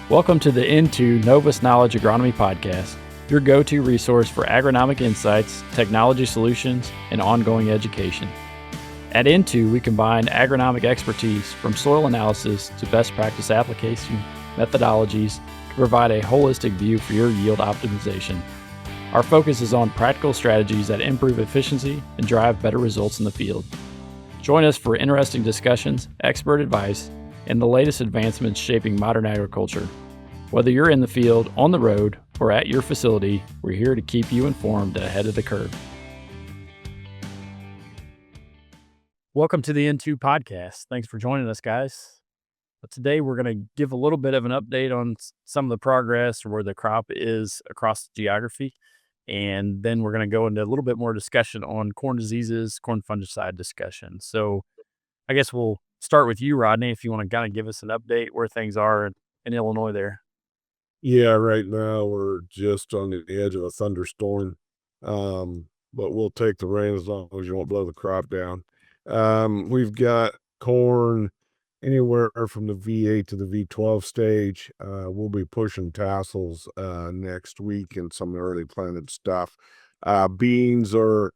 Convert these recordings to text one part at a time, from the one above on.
Welcome to the Into Novus Knowledge Agronomy Podcast, your go-to resource for agronomic insights, technology solutions, and ongoing education. At Into, we combine agronomic expertise from soil analysis to best practice application methodologies to provide a holistic view for your yield optimization. Our focus is on practical strategies that improve efficiency and drive better results in the field. Join us for interesting discussions, expert advice, and the latest advancements shaping modern agriculture. Whether you're in the field, on the road, or at your facility, we're here to keep you informed and ahead of the curve. Welcome to the Into podcast. Thanks for joining us, guys. Today, we're going to give a little bit of an update on some of the progress or where the crop is across the geography. And then we're going to go into a little bit more discussion on corn diseases, corn fungicide discussion. So I guess we'll start with you, Rodney, if you want to kind of give us an update where things are in Illinois there. Yeah, right now we're just on the edge of a thunderstorm, but we'll take the rain as long as you won't blow the crop down. We've got corn anywhere from the V8 to the V12 stage. We'll be pushing tassels next week and some early planted stuff. Beans are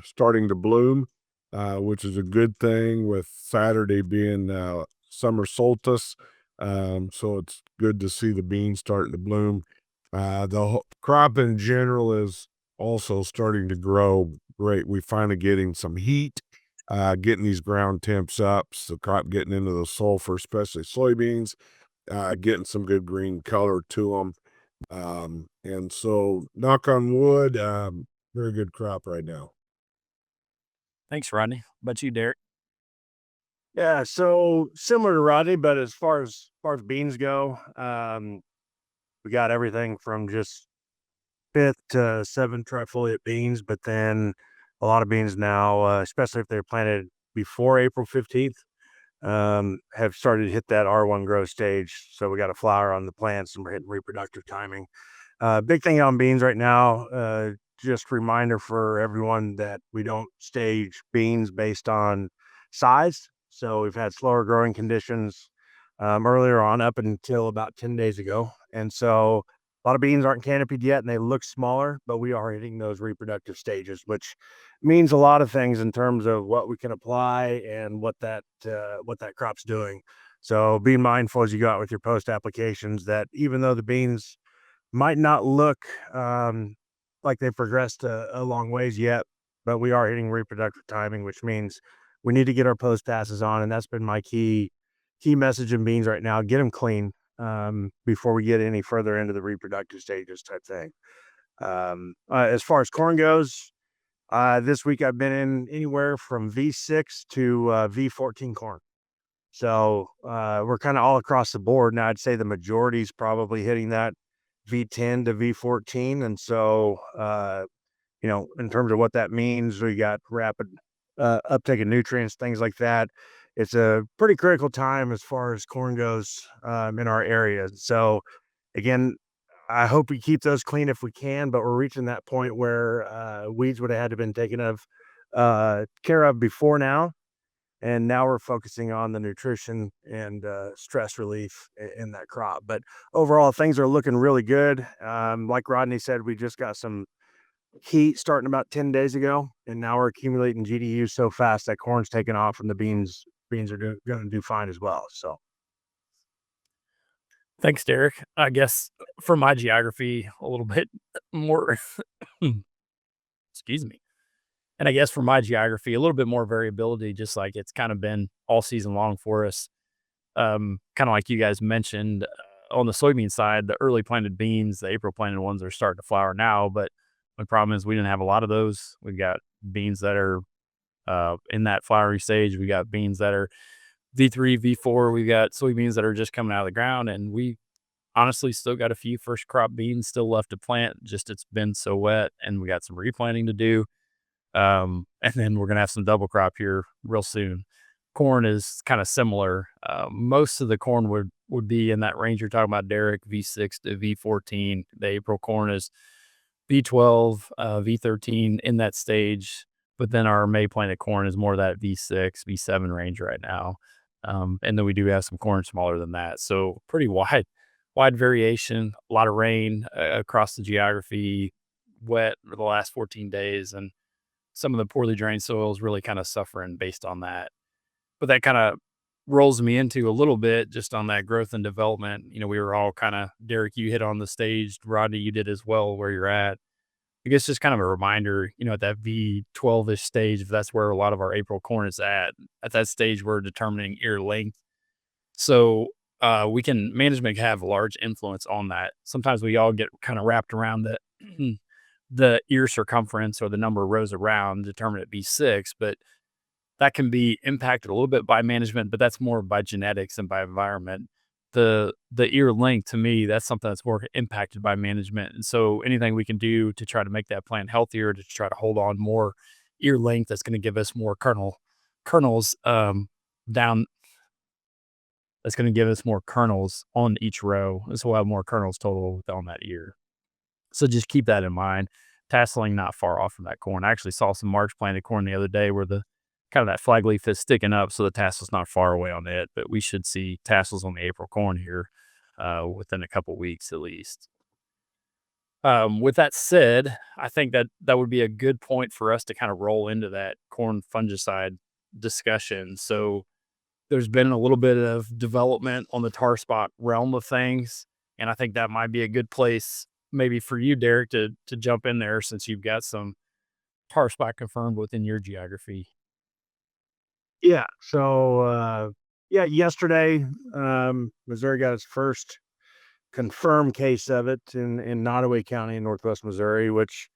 starting to bloom, which is a good thing with Saturday being summer solstice. So it's good to see the beans starting to bloom. The crop in general is also starting to grow great. We finally getting some heat, getting these ground temps up, so crop getting into the sulfur, especially soybeans, getting some good green color to them. And so knock on wood, very good crop right now. Thanks, Rodney. How about you, Derek? Yeah, so similar to Rodney, but as far as beans go, we got everything from just 5th to 7th trifoliate beans, but then a lot of beans now, especially if they're planted before April 15th, have started to hit that R1 growth stage. So we got a flower on the plants and we're hitting reproductive timing. Big thing on beans right now, just reminder for everyone that we don't stage beans based on size. So we've had slower growing conditions earlier on up until about 10 days ago. And so a lot of beans aren't canopied yet and they look smaller, but we are hitting those reproductive stages, which means a lot of things in terms of what we can apply and what that crop's doing. So be mindful as you go out with your post applications that even though the beans might not look like they've progressed a long ways yet, but we are hitting reproductive timing, which means we need to get our post passes on. And that's been my key message in beans right now. Get them clean before we get any further into the reproductive stages type thing. As far as corn goes, this week I've been in anywhere from V6 to V14 corn. So we're kind of all across the board. Now I'd say the majority is probably hitting that V10 to V14. And so, in terms of what that means, we got rapid uptake of nutrients, things like that. It's a pretty critical time as far as corn goes in our area. So again, I hope we keep those clean if we can, but we're reaching that point where weeds would have had to been taken care of before now. And now we're focusing on the nutrition and stress relief in that crop. But overall, things are looking really good. Like Rodney said, we just got some heat starting about 10 days ago, and now we're accumulating GDU so fast that corn's taking off and the beans are going to do fine as well. So Thanks, Derek. I guess for my geography, a little bit more, excuse me. And I guess for my geography, a little bit more variability, just like it's kind of been all season long for us. Kind of like you guys mentioned on the soybean side, the early planted beans, the April planted ones are starting to flower now, but the problem is we didn't have a lot of those. We've got beans that are in that flowery stage. We got beans that are V3, V4. We've got soybeans that are just coming out of the ground, and we honestly still got a few first crop beans still left to plant. Just it's been so wet, and we got some replanting to do. And then we're going to have some double crop here real soon. Corn is kind of similar. Most of the corn would be in that range you're talking about, Derek, V6 to V14. The April corn is V12, V13 in that stage. But then our May planted corn is more that V6, V7 range right now. And then we do have some corn smaller than that. So pretty wide variation, a lot of rain across the geography, wet for the last 14 days. And some of the poorly drained soils really kind of suffering based on that. But that kind of rolls me into a little bit just on that growth and development. We were all kind of, Derek, you hit on the stage, Rodney, you did as well, where you're at. I guess just kind of a reminder, at that V12-ish stage, if that's where a lot of our April corn is at that stage, we're determining ear length. So management can have a large influence on that. Sometimes we all get kind of wrapped around the the ear circumference or the number of rows around, determine it be 6, but that can be impacted a little bit by management, but that's more by genetics and by environment. The ear length, to me, that's something that's more impacted by management. And so anything we can do to try to make that plant healthier, to try to hold on more ear length, that's going to give us more kernels down. That's going to give us more kernels on each row. And so we'll have more kernels total on that ear. So just keep that in mind. Tasseling not far off from that corn. I actually saw some March planted corn the other day where the kind of that flag leaf is sticking up, so the tassel's not far away on it. But we should see tassels on the April corn here within a couple weeks at least. With that said, I think that would be a good point for us to kind of roll into that corn fungicide discussion. So there's been a little bit of development on the tar spot realm of things, and I think that might be a good place maybe for you, Derek, to jump in there since you've got some tar spot confirmed within your geography. Yeah. So, yesterday, Missouri got its first confirmed case of it in Nottoway County in Northwest Missouri, which,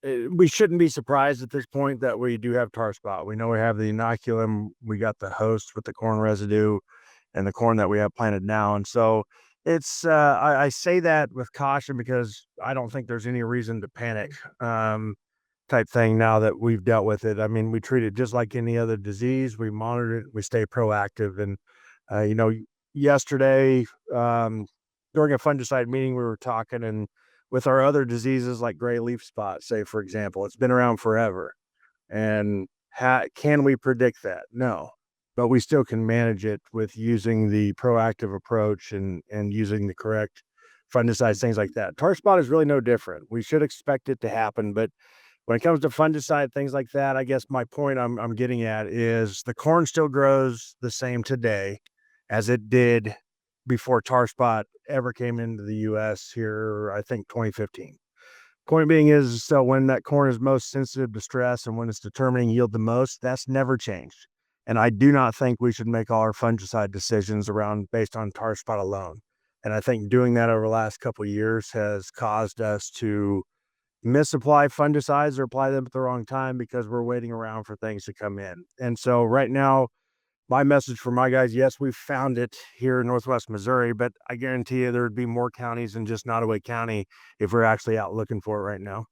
we shouldn't be surprised at this point that we do have tar spot. We know we have the inoculum, we got the host with the corn residue and the corn that we have planted now. And so I say that with caution because I don't think there's any reason to panic. Type thing now that we've dealt with it. I mean, we treat it just like any other disease. We monitor it, we stay proactive. And, you know, yesterday, during a fungicide meeting, we were talking, and with our other diseases like gray leaf spot, say, for example, it's been around forever. And can we predict that? No, but we still can manage it with using the proactive approach and using the correct fungicides, things like that. Tar spot is really no different. We should expect it to happen, but when it comes to fungicide, things like that, I guess my point I'm getting at is the corn still grows the same today as it did before tar spot ever came into the US here, I think 2015. Point being is, so when that corn is most sensitive to stress and when it's determining yield the most, that's never changed. And I do not think we should make all our fungicide decisions around based on tar spot alone. And I think doing that over the last couple of years has caused us to misapply fungicides or apply them at the wrong time because we're waiting around for things to come in. And so right now, my message for my guys, yes, we've found it here in Northwest Missouri, but I guarantee you there would be more counties than just Nottoway County if we're actually out looking for it right now.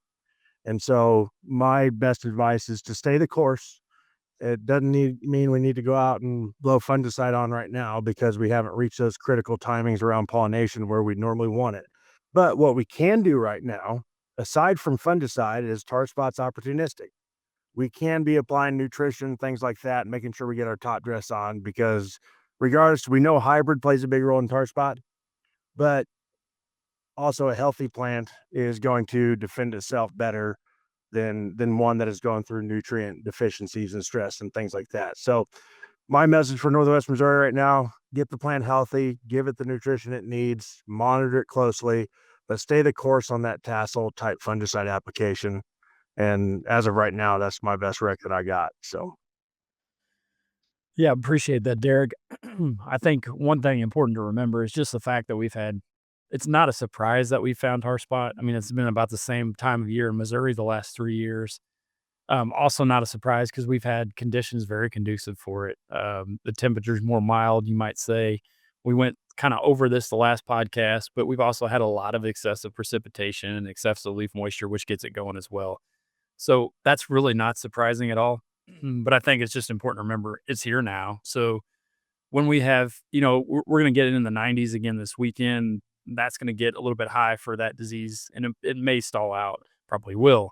And so my best advice is to stay the course. It doesn't mean we need to go out and blow fungicide on right now because we haven't reached those critical timings around pollination where we normally want it. But what we can do right now, aside from fungicide, is tar spot's opportunistic. We can be applying nutrition, things like that, making sure we get our top dress on because regardless, we know hybrid plays a big role in tar spot, but also a healthy plant is going to defend itself better than one that is going through nutrient deficiencies and stress and things like that. So my message for Northwest Missouri right now, get the plant healthy, give it the nutrition it needs, monitor it closely, but stay the course on that tassel type fungicide application. And as of right now, that's my best rec that I got. So Yeah, appreciate that, Derek. I think one thing important to remember is just the fact that it's not a surprise that we found tar spot. I mean, it's been about the same time of year in Missouri the last 3 years. Also not a surprise because we've had conditions very conducive for it. The temperature's more mild, you might say. We went kind of over this the last podcast, but we've also had a lot of excessive precipitation and excessive leaf moisture, which gets it going as well. So that's really not surprising at all. But I think it's just important to remember it's here now. So when we have, we're going to get it in the 90s again this weekend. That's going to get a little bit high for that disease and it may stall out, probably will.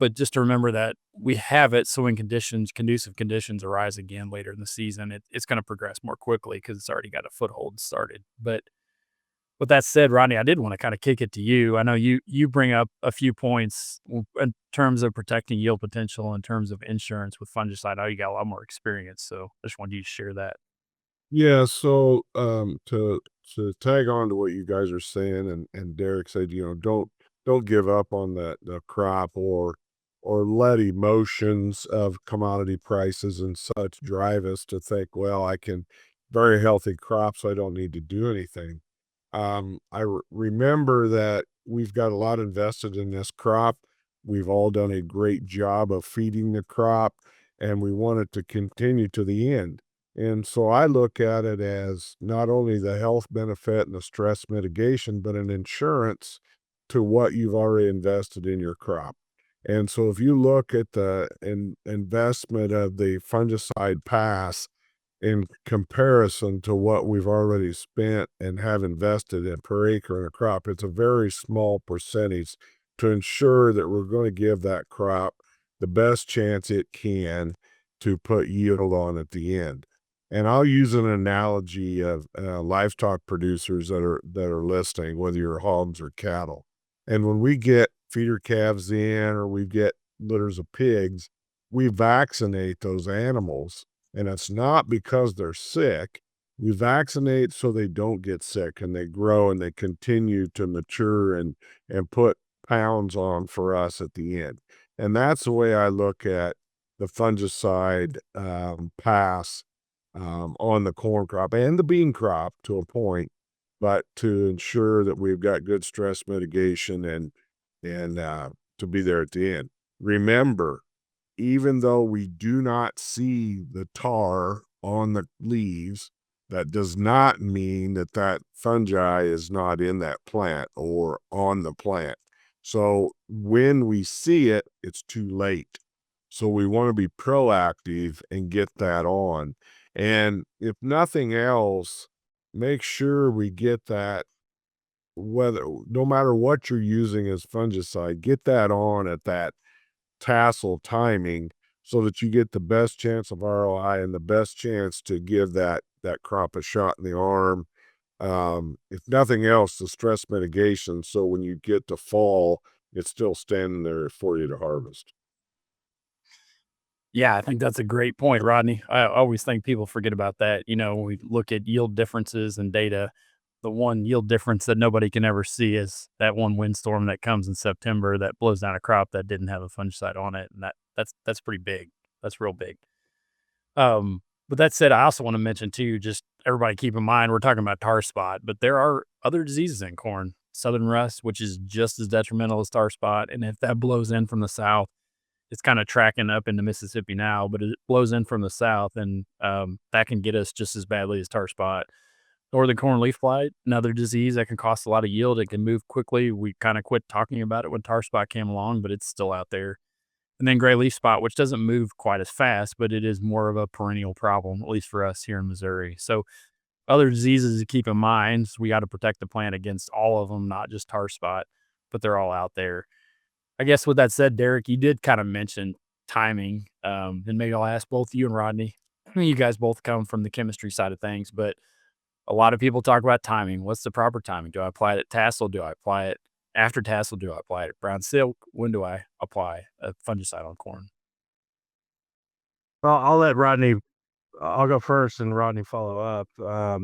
but just to remember that we have it, so when conducive conditions arise again later in the season, it's going to progress more quickly because it's already got a foothold started. But with that said, Rodney, I did want to kind of kick it to you. I know you bring up a few points in terms of protecting yield potential, in terms of insurance with fungicide. I know you got a lot more experience, so I just wanted you to share that. Yeah, so to tag on to what you guys are saying, and Derek said, don't give up on the crop, or let emotions of commodity prices and such drive us to think, well, I can very healthy crop, so I don't need to do anything. Remember that we've got a lot invested in this crop. We've all done a great job of feeding the crop, and we want it to continue to the end. And so I look at it as not only the health benefit and the stress mitigation, but an insurance to what you've already invested in your crop. And so if you look at the investment of the fungicide pass in comparison to what we've already spent and have invested in per acre in a crop, it's a very small percentage to ensure that we're going to give that crop the best chance it can to put yield on at the end. And I'll use an analogy of livestock producers that are listening, whether you're hogs or cattle. And when we get feeder calves in, or we get litters of pigs, we vaccinate those animals, and it's not because they're sick. We vaccinate so they don't get sick, and they grow and they continue to mature and put pounds on for us at the end. And that's the way I look at the fungicide pass on the corn crop and the bean crop to a point, but to ensure that we've got good stress mitigation and to be there at the end. Remember, even though we do not see the tar on the leaves, that does not mean that that fungi is not in that plant or on the plant. So when we see it, it's too late. So we want to be proactive and get that on. And if nothing else, make sure we get that, whether no matter what you're using as fungicide, get that on at that tassel timing so that you get the best chance of ROI and the best chance to give that crop a shot in the arm. If nothing else, the stress mitigation, so when you get to fall, it's still standing there for you to harvest. Yeah, I think that's a great point, Rodney. I always think people forget about that. When we look at yield differences and data, the one yield difference that nobody can ever see is that one windstorm that comes in September that blows down a crop that didn't have a fungicide on it, and that's pretty big. That's real big. But that said, I also want to mention too, just everybody keep in mind, we're talking about tar spot, but there are other diseases in corn. Southern rust, which is just as detrimental as tar spot, and if that blows in from the south, it's kind of tracking up into Mississippi now, but it blows in from the south, and that can get us just as badly as tar spot. Northern corn leaf blight, another disease that can cost a lot of yield. It can move quickly. We kind of quit talking about it when tar spot came along, but it's still out there. And then gray leaf spot, which doesn't move quite as fast, but it is more of a perennial problem, at least for us here in Missouri. So other diseases to keep in mind, we got to protect the plant against all of them, not just tar spot, but they're all out there. I guess with that said, Derek, you did kind of mention timing, and maybe I'll ask both you and Rodney. I mean, you guys both come from the chemistry side of things, but a lot of people talk about timing. What's the proper timing? Do I apply it at tassel? Do I apply it after tassel? Do I apply it at brown silk? When do I apply a fungicide on corn? Well, I'll let Rodney. I'll go first, and Rodney follow up. But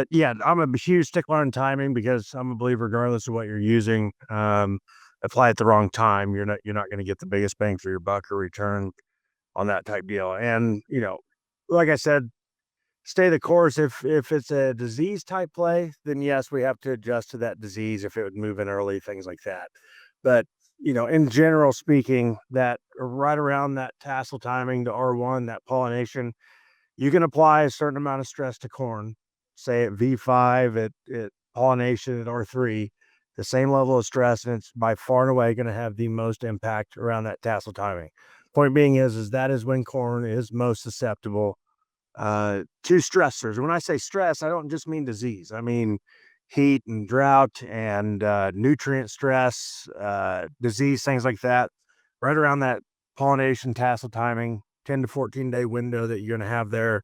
yeah, I'm a huge stickler on timing because I'm a believer, regardless of what you're using, apply at the wrong time, you're not going to get the biggest bang for your buck or return on that type deal. And like I said, stay the course. If it's a disease type play, then yes, we have to adjust to that disease if it would move in early, things like that. But in general speaking, that right around that tassel timing, the R1, that pollination, you can apply a certain amount of stress to corn, say at V5, at pollination at R3, the same level of stress, and it's by far and away going to have the most impact around that tassel timing. Point being is that is when corn is most susceptible to stressors. When I say stress, I don't just mean disease. I mean, heat and drought and nutrient stress, disease, things like that, right around that pollination tassel timing, 10 to 14 day window that you're going to have there,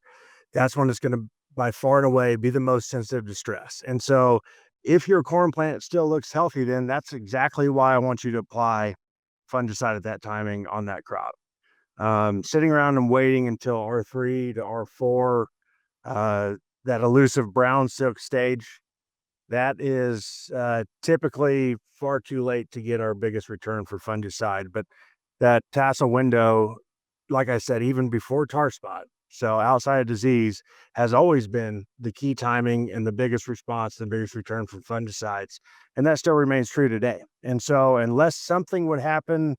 that's when it's going to by far and away be the most sensitive to stress. And so if your corn plant still looks healthy, then that's exactly why I want you to apply fungicide at that timing on that crop. Sitting around and waiting until R3 to R4, that elusive brown silk stage, that is typically far too late to get our biggest return for fungicide. But that tassel window, like I said, even before tar spot, so outside of disease, has always been the key timing and the biggest response, the biggest return from fungicides. And that still remains true today. And so unless something would happen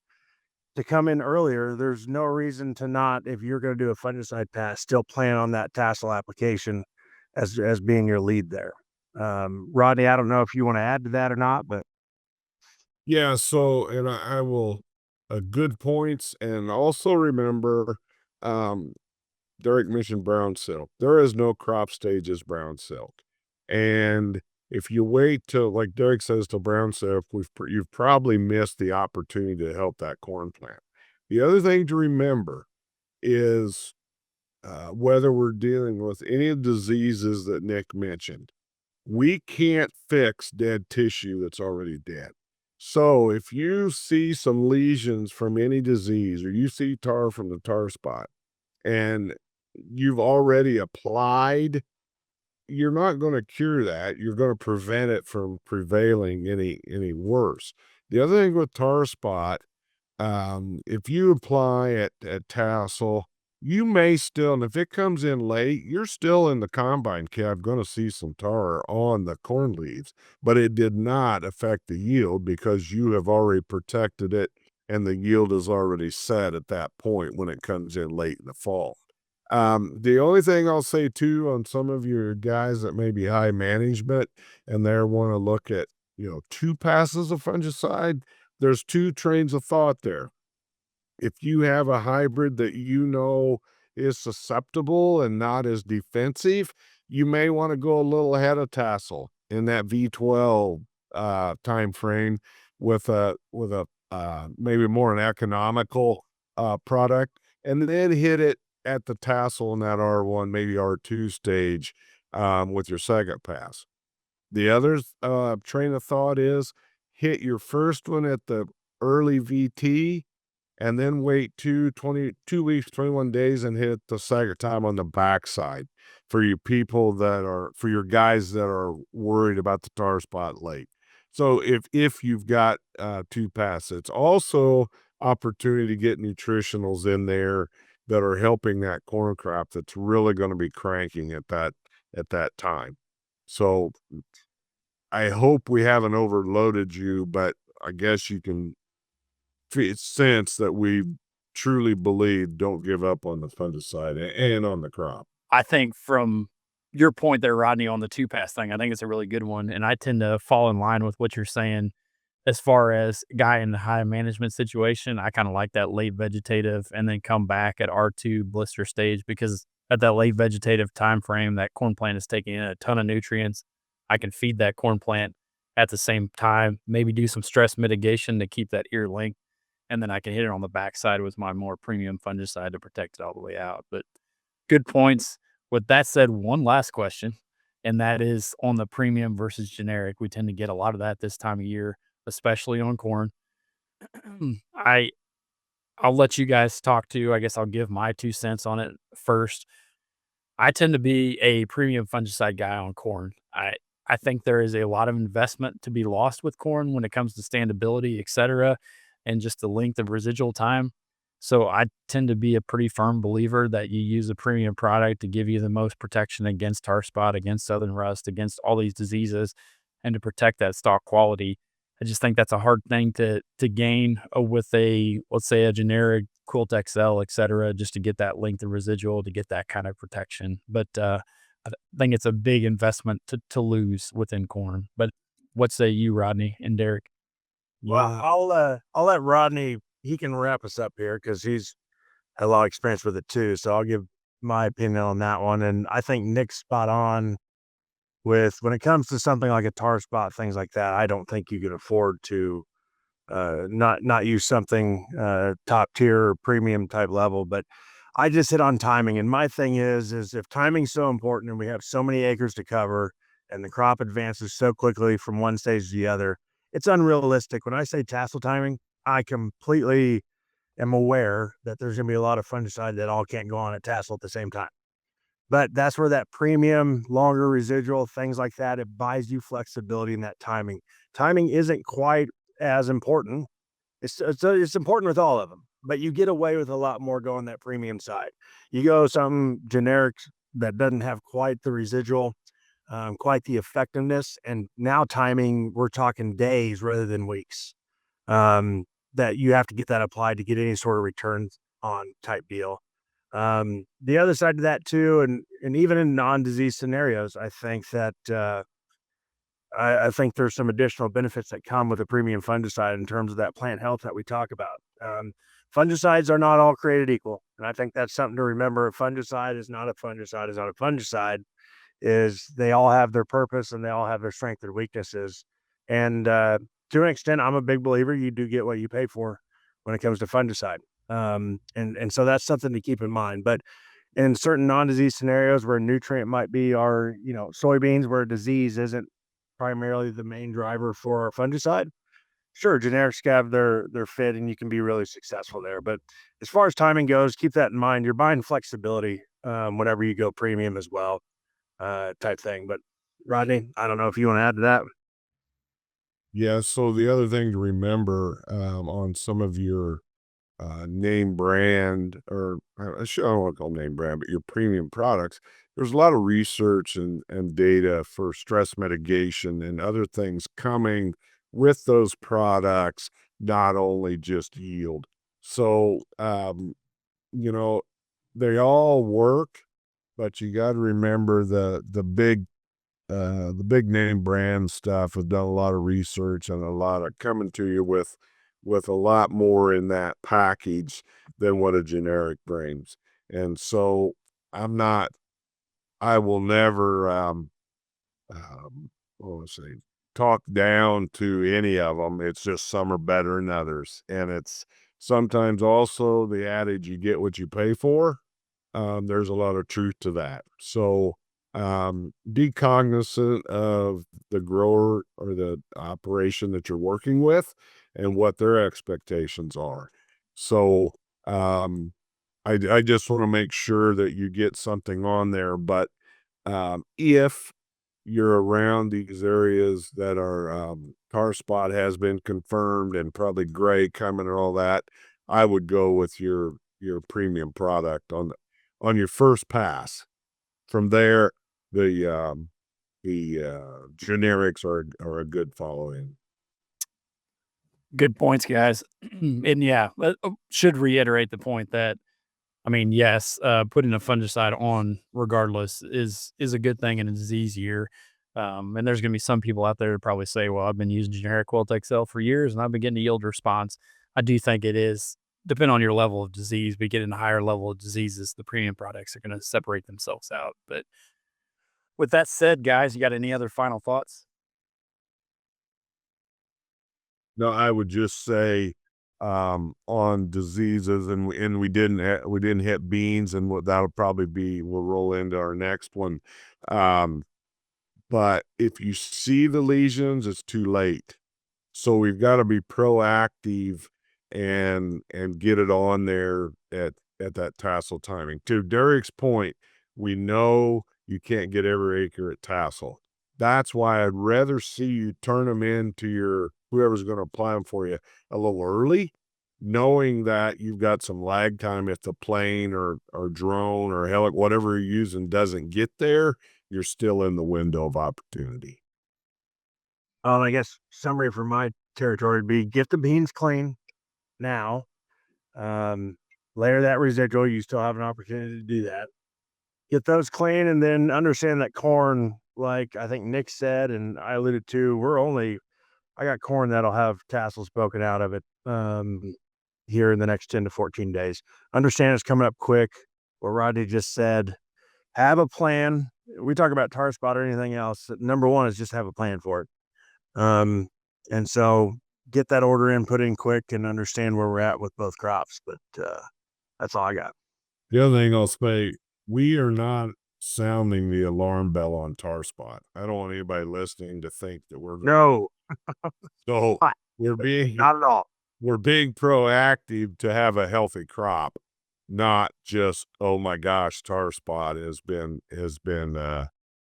to come in earlier, there's no reason to not, if you're going to do a fungicide pass, still plan on that tassel application as being your lead there. Rodney, I don't know if you want to add to that or not, but Yeah, so and I will good points, and also remember, um, Derek mentioned brown silk. There is no crop stage as brown silk, and if you wait till, like Derek says, till brown silk, you've probably missed the opportunity to help that corn plant. The other thing to remember is whether we're dealing with any of the diseases that Nick mentioned, we can't fix dead tissue that's already dead. So if you see some lesions from any disease, or you see tar from the tar spot, and you've already applied, you're not going to cure that. You're going to prevent it from prevailing any worse. The other thing with tar spot, if you apply at tassel, you may still, and if it comes in late, you're still in the combine cab going to see some tar on the corn leaves, but it did not affect the yield because you have already protected it and the yield is already set at that point when it comes in late in the fall. The only thing I'll say too on some of your guys that may be high management and they want to look at, 2 passes of fungicide, there's 2 trains of thought there. If you have a hybrid that is susceptible and not as defensive, you may want to go a little ahead of tassel in that V12 time frame with a maybe more an economical product, and then hit it at the tassel in that R1, maybe R2 stage with your second pass. The other train of thought is hit your first one at the early VT and then wait 2 weeks, 21 days, and hit the second time on the backside for for your guys that are worried about the tar spot late. So if you've got 2 passes, it's also opportunity to get nutritionals in there that are helping that corn crop that's really going to be cranking at that time. So I hope we haven't overloaded you, but I guess you can sense that we truly believe don't give up on the fungicide and on the crop. I think from your point there, Rodney, on the 2-pass thing, I think it's a really good one, and I tend to fall in line with what you're saying as far as guy in the high management situation. I kinda like that late vegetative and then come back at R2 blister stage, because at that late vegetative time frame, that corn plant is taking in a ton of nutrients. I can feed that corn plant at the same time, maybe do some stress mitigation to keep that ear length, and then I can hit it on the backside with my more premium fungicide to protect it all the way out. But good points. With that said, one last question, and that is on the premium versus generic. We tend to get a lot of that this time of year, especially on corn. I I'll let you guys talk to. I guess I'll give my 2 cents on it first. I tend to be a premium fungicide guy on corn. I think there is a lot of investment to be lost with corn when it comes to standability, et cetera, and just the length of residual time. So I tend to be a pretty firm believer that you use a premium product to give you the most protection against tar spot, against southern rust, against all these diseases, and to protect that stock quality. I just think that's a hard thing to gain with a, let's say, a generic Quilt XL, et cetera, just to get that length of residual, to get that kind of protection. But I think it's a big investment to lose within corn. But what say you, Rodney and Derek? well, I'll let Rodney, he can wrap us up here because he's had a lot of experience with it too. So I'll give my opinion on that one. And I think Nick's spot on when it comes to something like a tar spot, things like that, I don't think you can afford to not use something top tier or premium type level. But I just hit on timing, and my thing is if timing's so important and we have so many acres to cover and the crop advances so quickly from one stage to the other, it's unrealistic. When I say tassel timing, I completely am aware that there's going to be a lot of fungicide that all can't go on at tassel at the same time. But that's where that premium, longer residual, things like that, it buys you flexibility in that timing. Timing isn't quite as important. It's important with all of them, but you get away with a lot more going that premium side. You go something generic that doesn't have quite the residual, quite the effectiveness, and now timing, we're talking days rather than weeks. Um, that you have to get that applied to get any sort of returns on type deal. The other side to that too, and even in non-disease scenarios, I think that I think there's some additional benefits that come with a premium fungicide in terms of that plant health that we talk about. Fungicides are not all created equal, and I think that's something to remember. A fungicide is not a fungicide is not a fungicide. Is they all have their purpose and they all have their strengths and weaknesses. And to an extent, I'm a big believer you do get what you pay for when it comes to fungicide. And so that's something to keep in mind. But in certain non-disease scenarios where a nutrient might be our, soybeans, where disease isn't primarily the main driver for our fungicide, sure, generics have their fit and you can be really successful there. But as far as timing goes, keep that in mind. You're buying flexibility whenever you go premium as well, type thing. But Rodney, I don't know if you want to add to that. Yeah. So the other thing to remember on some of your name brand, or I don't want to call name brand, but your premium products, there's a lot of research and data for stress mitigation and other things coming with those products, not only just yield. So, you know, they all work, but you got to remember the big name brand stuff has done a lot of research and a lot of coming to you with a lot more in that package than what a generic brings. And so I'm not, I will never, what was I say, talk down to any of them. It's just some are better than others. And it's sometimes also the adage, you get what you pay for. There's a lot of truth to that. So, be cognizant of the grower or the operation that you're working with and what their expectations are. So, I just want to make sure that you get something on there. But if you're around these areas that are tar spot has been confirmed and probably gray coming and all that, I would go with your premium product on your first pass. From there, the generics are a good follow-in. Good points, guys. And yeah, should reiterate the point that, I mean, yes, putting a fungicide on regardless is a good thing in a disease year. And there's going to be some people out there that probably say, well, I've been using generic Quiltec Excel for years and I've been getting a yield response. I do think it is, depending on your level of disease, but getting a higher level of diseases, the premium products are going to separate themselves out. But with that said, guys, you got any other final thoughts? No, I would just say, on diseases, and we didn't hit beans, and that'll probably be, we'll roll into our next one. Um, but if you see the lesions, it's too late. So we've got to be proactive and get it on there at that tassel timing. To Derek's point, we know you can't get every acre at tassel. That's why I'd rather see you turn them into your whoever's going to apply them for you a little early, knowing that you've got some lag time if the plane or drone or helic, whatever you're using, doesn't get there. You're still in the window of opportunity. I guess summary for my territory would be get the beans clean now. Layer that residual. You still have an opportunity to do that. Get those clean, and then understand that corn, like I think Nick said, and I alluded to, I got corn that'll have tassels poking out of it here in the next 10 to 14 days. Understand it's coming up quick. What Rodney just said, have a plan we talk about tar spot or anything else, number one is just have a plan for it. And so get that order in, put in quick, and understand where we're at with both crops. But that's all I got. The other thing I'll say, we are not sounding the alarm bell on tar spot. I don't want anybody listening to think that we're No, so we're being not at all. we're being proactive to have a healthy crop, not just, oh my gosh, tar spot has been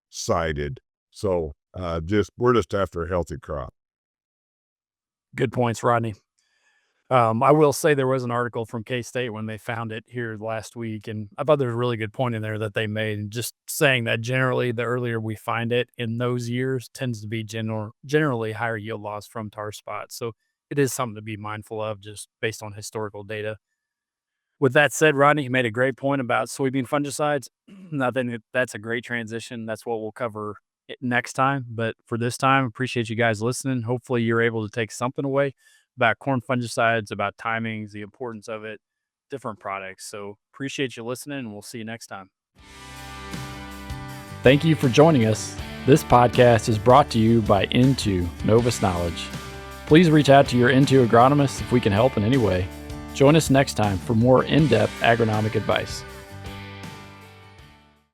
cited. So we're just after a healthy crop. Good points, Rodney. I will say there was an article from K-State when they found it here last week, and I thought there was a really good point in there that they made, just saying that generally the earlier we find it in those years tends to be generally higher yield loss from tar spots. So it is something to be mindful of just based on historical data. With that said, Rodney, you made a great point about soybean fungicides. I think that's a great transition. That's what we'll cover next time. But for this time, appreciate you guys listening. Hopefully you're able to take something away about corn fungicides, about timings, the importance of it, different products. So appreciate you listening, and we'll see you next time. Thank you for joining us. This podcast is brought to you by Into Novus Knowledge. Please reach out to your Into agronomist if we can help in any way. Join us next time for more in-depth agronomic advice.